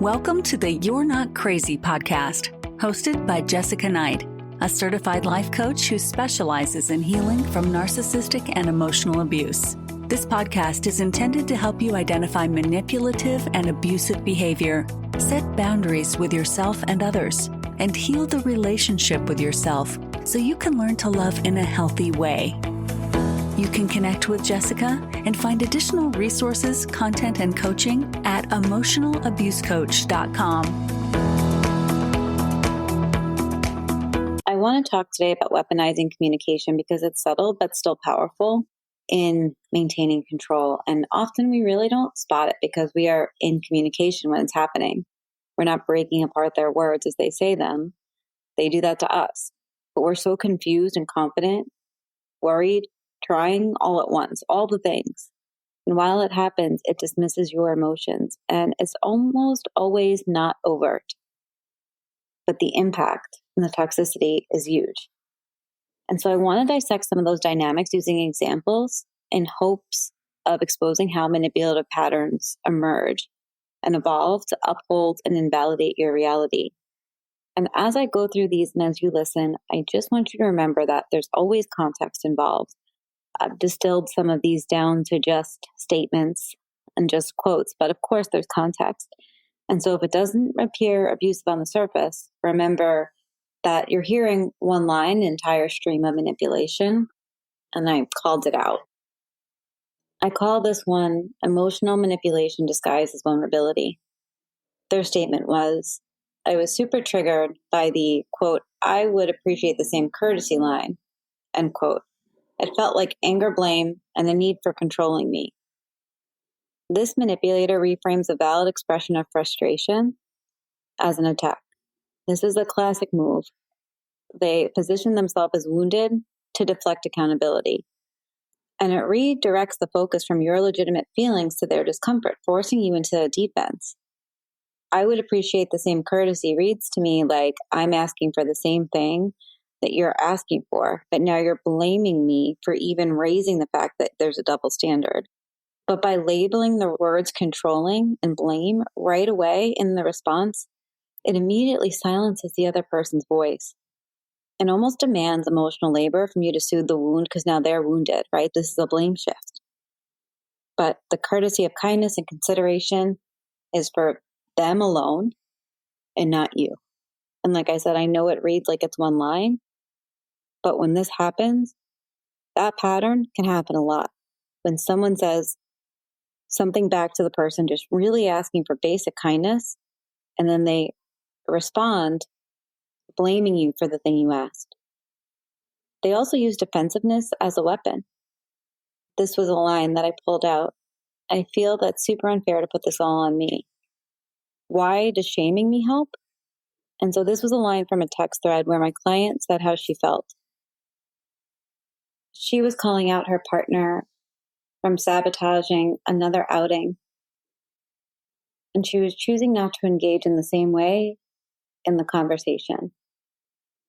Welcome to the You're Not Crazy podcast, hosted by Jessica Knight, a certified life coach who specializes in healing from narcissistic and emotional abuse. This podcast is intended to help you identify manipulative and abusive behavior, set boundaries with yourself and others, and heal the relationship with yourself so you can learn to love in a healthy way. You can connect with Jessica and find additional resources, content, and coaching at emotionalabusecoach.com. I want to talk today about weaponizing communication because it's subtle but still powerful in maintaining control. And often we really don't spot it because we are in communication when it's happening. We're not breaking apart their words as they say them. They do that to us. But we're so confused and confident, worried, trying all at once, all the things. And while it happens, it dismisses your emotions. And it's almost always not overt. But the impact and the toxicity is huge. And so I want to dissect some of those dynamics using examples in hopes of exposing how manipulative patterns emerge and evolve to uphold and invalidate your reality. And as I go through these and as you listen, I just want you to remember that there's always context involved. I've distilled some of these down to just statements and just quotes, but of course there's context. And so if it doesn't appear abusive on the surface, remember that you're hearing one line, an entire stream of manipulation, and I called it out. I call this one emotional manipulation disguised as vulnerability. Their statement was, I was super triggered by the, quote, I would appreciate the same courtesy line, end quote. It felt like anger, blame, and the need for controlling me. This manipulator reframes a valid expression of frustration as an attack. This is a classic move. They position themselves as wounded to deflect accountability. And it redirects the focus from your legitimate feelings to their discomfort, forcing you into defense. I would appreciate the same courtesy reads to me like I'm asking for the same thing that you're asking for, but now you're blaming me for even raising the fact that there's a double standard. But by labeling the words controlling and blame right away in the response, it immediately silences the other person's voice and almost demands emotional labor from you to soothe the wound because now they're wounded, right? This is a blame shift. But the courtesy of kindness and consideration is for them alone and not you. And like I said, I know it reads like it's one line, but when this happens, that pattern can happen a lot. When someone says something back to the person, just really asking for basic kindness, and then they respond blaming you for the thing you asked. They also use defensiveness as a weapon. This was a line that I pulled out. I feel that's super unfair to put this all on me. Why does shaming me help? And so this was a line from a text thread where my client said how she felt. She was calling out her partner from sabotaging another outing. And she was choosing not to engage in the same way in the conversation.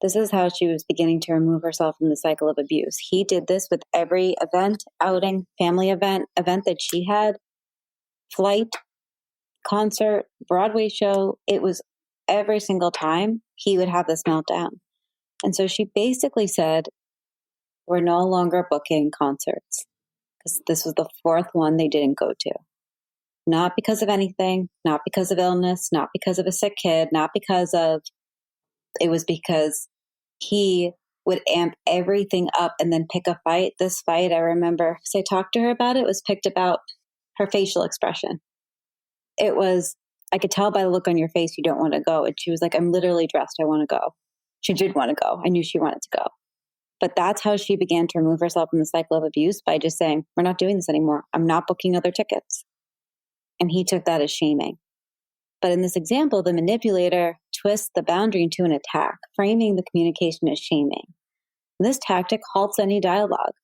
This is how she was beginning to remove herself from the cycle of abuse. He did this with every event, outing, family event that she had, flight, concert, Broadway show. It was every single time he would have this meltdown. And so she basically said, we're no longer booking concerts because this was the fourth one they didn't go to. Not because of anything, not because of illness, not because of a sick kid, not because of, it was because he would amp everything up and then pick a fight. This fight, I remember, because I talked to her about it, was picked about her facial expression. It was, I could tell by the look on your face you don't want to go. And she was like, I'm literally dressed. I want to go. She did want to go. I knew she wanted to go. But that's how she began to remove herself from the cycle of abuse by just saying, we're not doing this anymore. I'm not booking other tickets. And he took that as shaming. But in this example, the manipulator twists the boundary into an attack, framing the communication as shaming. This tactic halts any dialogue.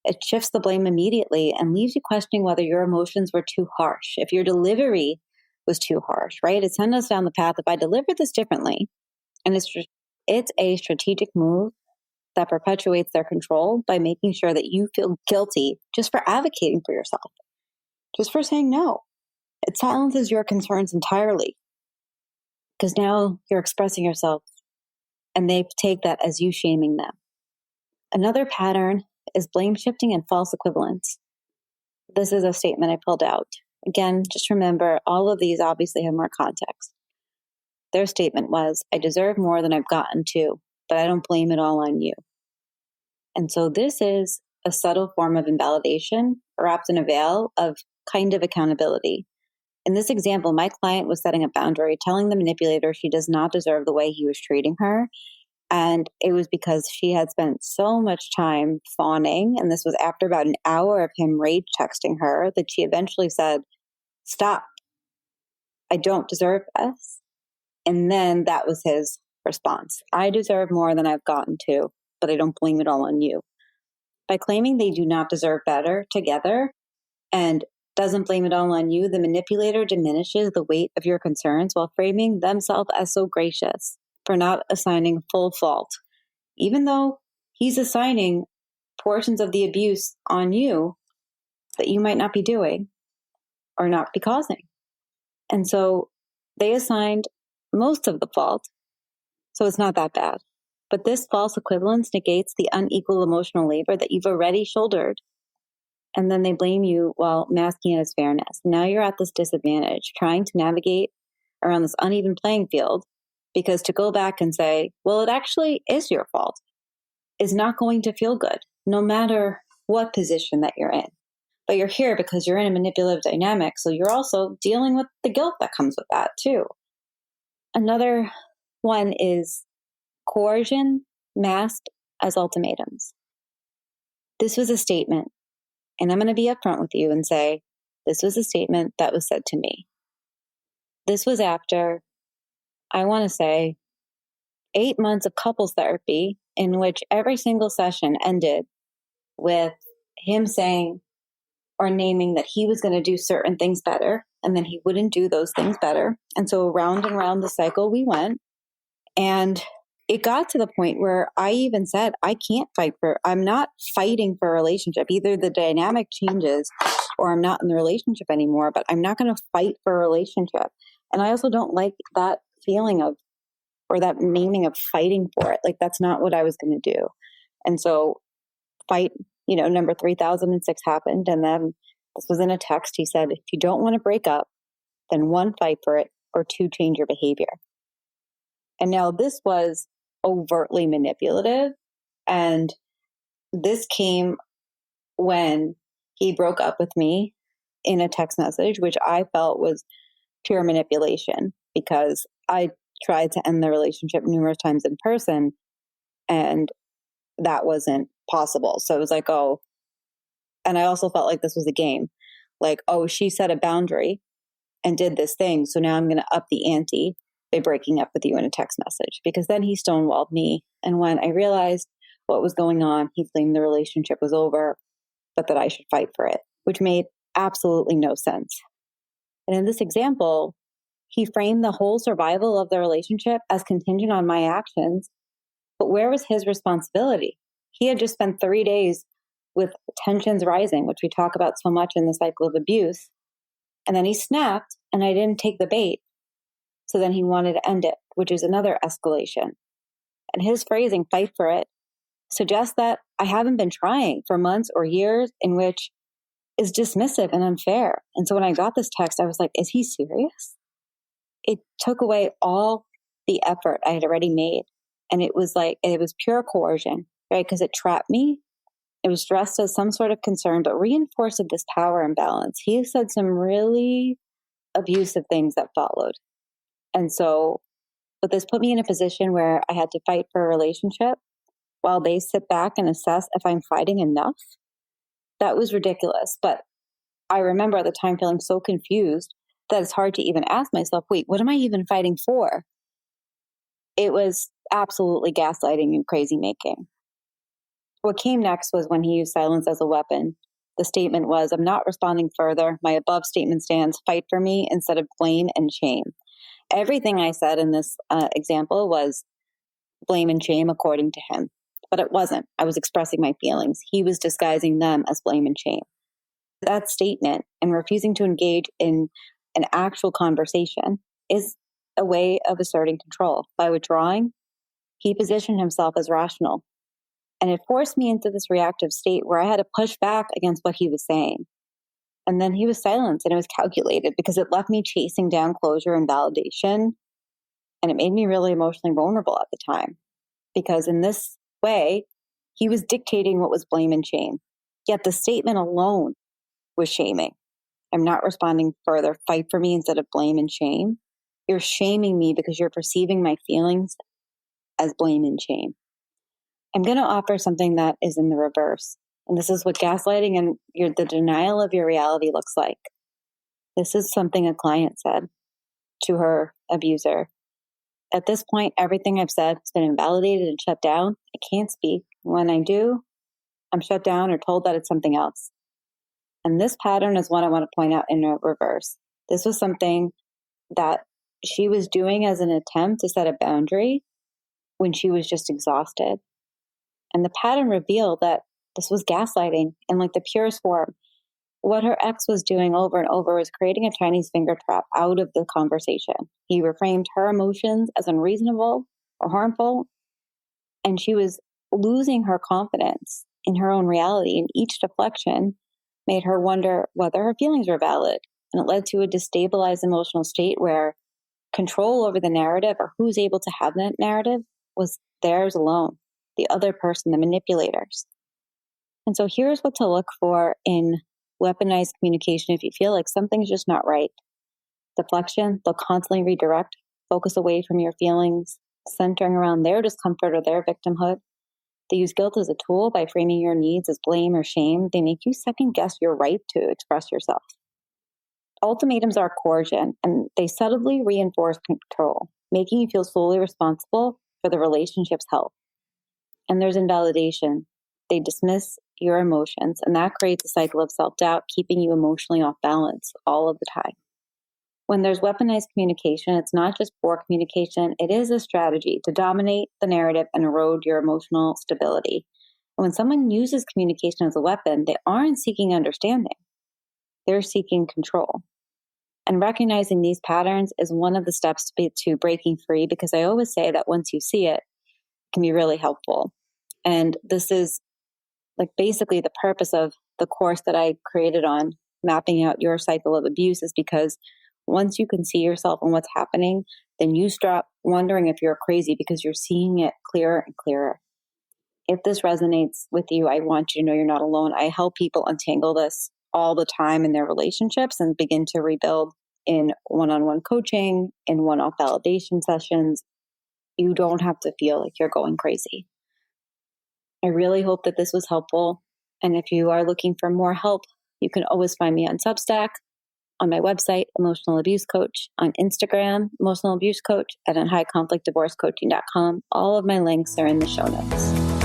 It shifts the blame immediately and leaves you questioning whether your emotions were too harsh, if your delivery was too harsh, right? It sends us down the path, if I deliver this differently, and it's a strategic move that perpetuates their control by making sure that you feel guilty just for advocating for yourself, just for saying no. It silences your concerns entirely. because now you're expressing yourself and they take that as you shaming them. Another pattern is blame shifting and false equivalence. This is a statement I pulled out. Again, just remember, all of these obviously have more context. Their statement was, I deserve more than I've gotten to, but I don't blame it all on you. And so this is a subtle form of invalidation wrapped in a veil of kind of accountability. In this example, my client was setting a boundary, telling the manipulator she does not deserve the way he was treating her. And it was because she had spent so much time fawning. And this was after about an hour of him rage texting her that she eventually said, stop. I don't deserve this. And then that was his response. I deserve more than I've gotten to, but I don't blame it all on you. By claiming they do not deserve better together and doesn't blame it all on you, the manipulator diminishes the weight of your concerns while framing themselves as so gracious for not assigning full fault, even though he's assigning portions of the abuse on you that you might not be doing or not be causing. And so they assigned most of the fault, so it's not that bad. But this false equivalence negates the unequal emotional labor that you've already shouldered. And then they blame you while masking it as fairness. Now you're at this disadvantage, trying to navigate around this uneven playing field, because to go back and say, well, it actually is your fault, is not going to feel good, no matter what position that you're in. But you're here because you're in a manipulative dynamic, so you're also dealing with the guilt that comes with that too. Another one is coercion masked as ultimatums. This was a statement, and I'm going to be upfront with you and say, this was a statement that was said to me. This was after, I want to say, 8 months of couples therapy in which every single session ended with him saying or naming that he was going to do certain things better, and then he wouldn't do those things better. And so round and round the cycle we went. And it got to the point where I even said, I'm not fighting for a relationship. Either the dynamic changes or I'm not in the relationship anymore, but I'm not going to fight for a relationship. And I also don't like that feeling of, or that naming of fighting for it. Like, that's not what I was going to do. And so fight, number 3006 happened. And then this was in a text. He said, if you don't want to break up, then 1, fight for it, or 2, change your behavior. And now this was overtly manipulative. And this came when he broke up with me in a text message, which I felt was pure manipulation, because I tried to end the relationship numerous times in person and that wasn't possible. So it was like, oh, and I also felt like this was a game. Like, oh, she set a boundary and did this thing, so now I'm going to up the ante by breaking up with you in a text message, because then he stonewalled me. And when I realized what was going on, he claimed the relationship was over, but that I should fight for it, which made absolutely no sense. And in this example, he framed the whole survival of the relationship as contingent on my actions. But where was his responsibility? He had just spent 3 days with tensions rising, which we talk about so much in the cycle of abuse. And then he snapped, and I didn't take the bait. So then he wanted to end it, which is another escalation. And his phrasing, fight for it, suggests that I haven't been trying for months or years, in which is dismissive and unfair. And so when I got this text, I was like, is he serious? It took away all the effort I had already made. And it was pure coercion, right? Because it trapped me. It was dressed as some sort of concern, but reinforced this power imbalance. He said some really abusive things that followed. And so, but this put me in a position where I had to fight for a relationship while they sit back and assess if I'm fighting enough. That was ridiculous. But I remember at the time feeling so confused that it's hard to even ask myself, wait, what am I even fighting for? It was absolutely gaslighting and crazy making. What came next was when he used silence as a weapon. The statement was, I'm not responding further. My above statement stands, fight for me instead of blame and shame. Everything I said in this example was blame and shame according to him, but it wasn't. I was expressing my feelings. He was disguising them as blame and shame. That statement and refusing to engage in an actual conversation is a way of asserting control. By withdrawing, he positioned himself as rational. And it forced me into this reactive state where I had to push back against what he was saying. And then he was silenced, and it was calculated because it left me chasing down closure and validation. And it made me really emotionally vulnerable at the time, because in this way, he was dictating what was blame and shame. Yet the statement alone was shaming. I'm not responding further. Fight for me instead of blame and shame. You're shaming me because you're perceiving my feelings as blame and shame. I'm going to offer something that is in the reverse. And this is what gaslighting and the denial of your reality looks like. This is something a client said to her abuser. At this point, everything I've said has been invalidated and shut down. I can't speak. When I do, I'm shut down or told that it's something else. And this pattern is what I want to point out in a reverse. This was something that she was doing as an attempt to set a boundary when she was just exhausted. And the pattern revealed that this was gaslighting in like the purest form. What her ex was doing over and over was creating a Chinese finger trap out of the conversation. He reframed her emotions as unreasonable or harmful, and she was losing her confidence in her own reality. And each deflection made her wonder whether her feelings were valid. And it led to a destabilized emotional state where control over the narrative, or who's able to have that narrative, was theirs alone, the other person, the manipulators. And so here's what to look for in weaponized communication if you feel like something's just not right. Deflection, they'll constantly redirect, focus away from your feelings, centering around their discomfort or their victimhood. They use guilt as a tool by framing your needs as blame or shame. They make you second guess your right to express yourself. Ultimatums are coercion, and they subtly reinforce control, making you feel solely responsible for the relationship's health. And there's invalidation. They dismiss your emotions, and that creates a cycle of self-doubt, keeping you emotionally off balance all of the time. When there's weaponized communication, it's not just poor communication, it is a strategy to dominate the narrative and erode your emotional stability. And when someone uses communication as a weapon, they aren't seeking understanding. They're seeking control. And recognizing these patterns is one of the steps to breaking free, because I always say that once you see it, it can be really helpful. And this is like basically the purpose of the course that I created on mapping out your cycle of abuse, is because once you can see yourself and what's happening, then you stop wondering if you're crazy because you're seeing it clearer and clearer. If this resonates with you, I want you to know you're not alone. I help people untangle this all the time in their relationships and begin to rebuild in one-on-one coaching, in one-off validation sessions. You don't have to feel like you're going crazy. I really hope that this was helpful. And if you are looking for more help, you can always find me on Substack, on my website, Emotional Abuse Coach, on Instagram, Emotional Abuse Coach, and on highconflictdivorcecoaching.com. All of my links are in the show notes.